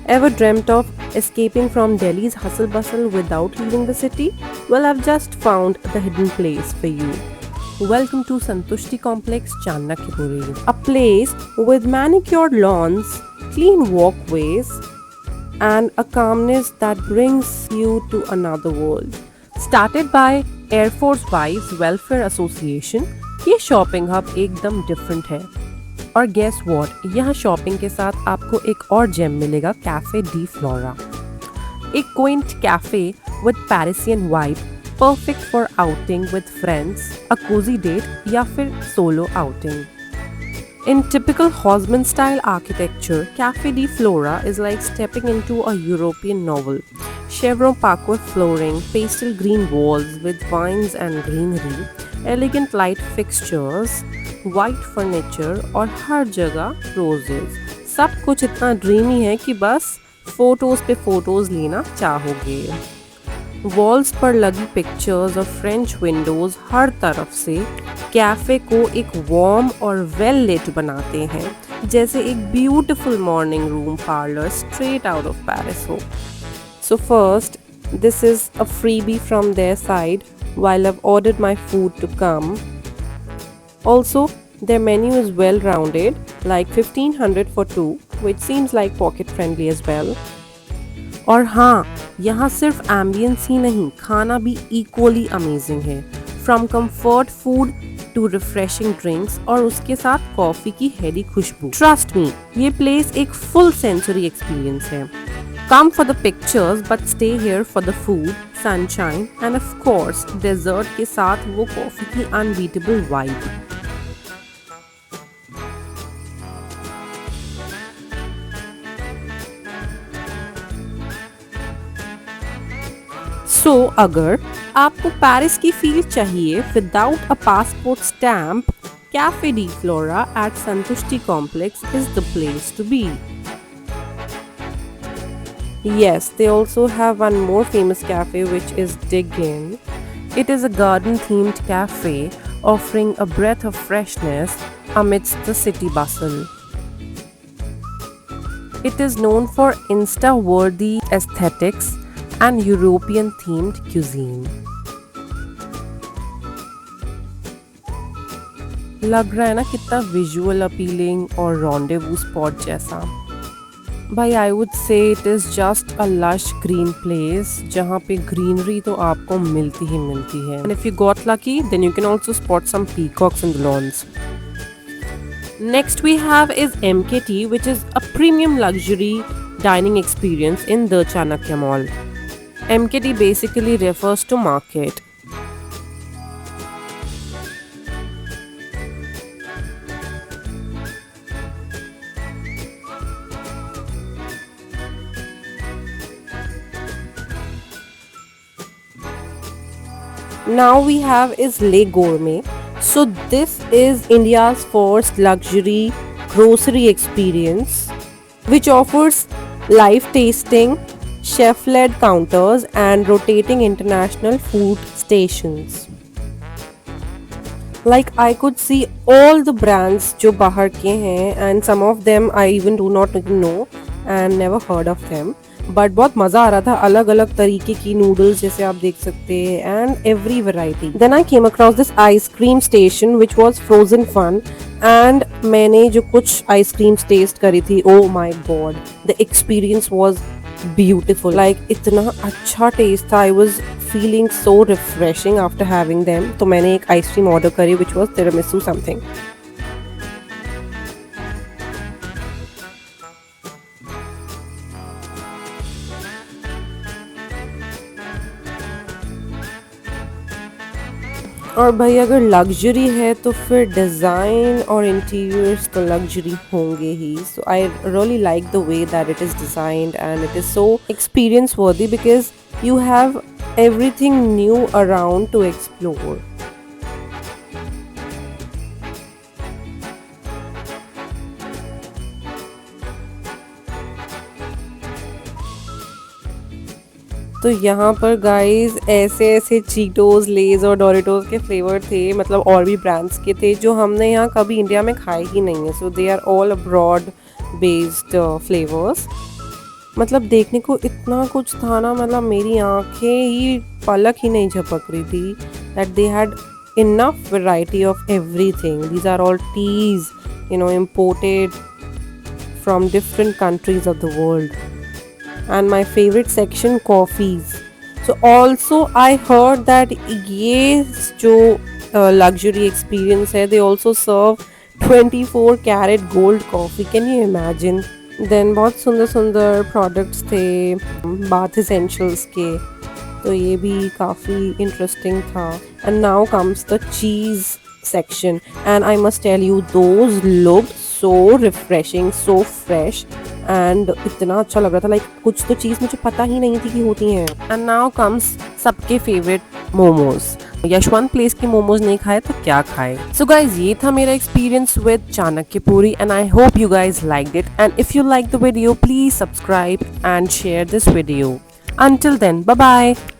Ever dreamt of escaping from Delhi's hustle bustle without leaving the city? Well, I've just found the hidden place for you. Welcome to Santushti Complex, Chanakpuri, a place with manicured lawns, clean walkways, and a calmness that brings you to another world. Started by Air Force Wives Welfare Association, ये shopping hub एकदम different है। और guess what, यहाँ shopping के साथ आपको एक और जेम मिलेगा, कैफे डी फ्लोरा, एक quaint cafe with Parisian vibe, perfect for outing with friends, a cozy date या फिर solo outing. In typical Haussmann style architecture, Café di Flora is like stepping into a European novel. Chevron parquet flooring, pastel green walls with vines and greenery, elegant light fixtures, white furniture और हर जगह roses. सब कुछ इतना dreamy है कि बस photos पे photos लेना चाहोगे। वॉल्स पर लगी पिक्चर्स और फ्रेंच विंडोज हर तरफ से कैफे को एक वार्म और वेल लिट बनाते हैं, जैसे एक beautiful morning room parlour straight out of Paris हो। So first, this is a freebie from their side while I've ordered my food to come. Also, their menu is well rounded, like 1500 for two, which seems like pocket friendly as well. और हाँ, यहाँ सिर्फ ambience ही नहीं, खाना भी equally amazing है। From comfort food to refreshing drinks और उसके साथ कॉफी की हेडी खुशबू। ट्रस्ट मी, ये प्लेस एक फुल सेंसरी एक्सपीरियंस है। Come for the pictures but stay here for the food, sunshine and of course dessert के साथ वो कॉफी की अनबीटेबल वाइब। सो अगर आपको पेरिस की फील चाहिए without a passport stamp, cafe de Flora at Santushti complex is the place to be. Yes, they also have one more famous cafe which is Dig In. It is a garden-themed cafe offering a breath of freshness amidst the city bustle. It is known for Insta-worthy aesthetics and European-themed cuisine. लग रहा है ना कितना visual appealing और rendezvous spot जैसा। भाई I would say it is just a lush green place जहाँ पे ग्रीनरी तो आपको मिलती ही मिलती है। And if you got lucky then you can also spot some peacocks in the lawns. Next we have is MKT, which is a premium luxury dining experience in the Chanakya Mall. MKT basically refers to market. Now we have is Le Gourmet. So this is India's first luxury grocery experience, which offers live tasting, chef-led counters and rotating international food stations. Like I could see all the brands जो बाहर के हैं, and some of them I even do not know and never heard of them. But बहुत मज़ा आ रहा था, अलग अलग तरीके की नूडल्स जैसे आप देख सकते हैं and every variety. Then I came across this ice cream station which was frozen fun and मैंने जो कुछ आइसक्रीम्स टेस्ट करी थी, oh my God, the experience was beautiful. Like इतना अच्छा टेस्ट था, I was feeling so refreshing after having them. तो मैंने एक आइसक्रीम ऑर्डर करी विच वाज तिरामिसू समथिंग। और भाई अगर लग्जरी है तो फिर डिज़ाइन और इंटीरियर्स तो लग्जरी होंगे ही। So I really like the way that it is designed and it is so experience worthy because you have everything new around to explore. तो यहाँ पर गाइस ऐसे ऐसे चीटोस, लेज और डोरिटोस के फ्लेवर थे, मतलब और भी ब्रांड्स के थे जो हमने यहाँ कभी इंडिया में खाए ही नहीं है। So they are all abroad based flavours. मतलब देखने को इतना कुछ था ना, मतलब मेरी आंखें ही पलक ही नहीं झपक रही थी that they had enough variety of everything. These are all teas, imported from different countries of the world. And my favorite section, coffees. So also I heard that ये जो luxury experience है, they also serve 24 karat gold coffee. Can you imagine? Then बहुत सुंदर सुंदर products थे bath essentials के, तो ये भी काफ़ी इंटरेस्टिंग था. And now comes the cheese section and I must tell you those look so refreshing, so fresh and इतना अच्छा लग रहा था. लाइक कुछ तो चीज़ मुझे पता ही नहीं थी कि होती हैं. एंड नाउ कम्स सबके फेवरेट मोमोज. यशवंत प्लेस के मोमोज नहीं खाए तो क्या खाए. सो गाइज ये था मेरा experience with Chanakyapuri and I hope you guys liked it. And if you like the video please subscribe and share this video. Until then, bye bye.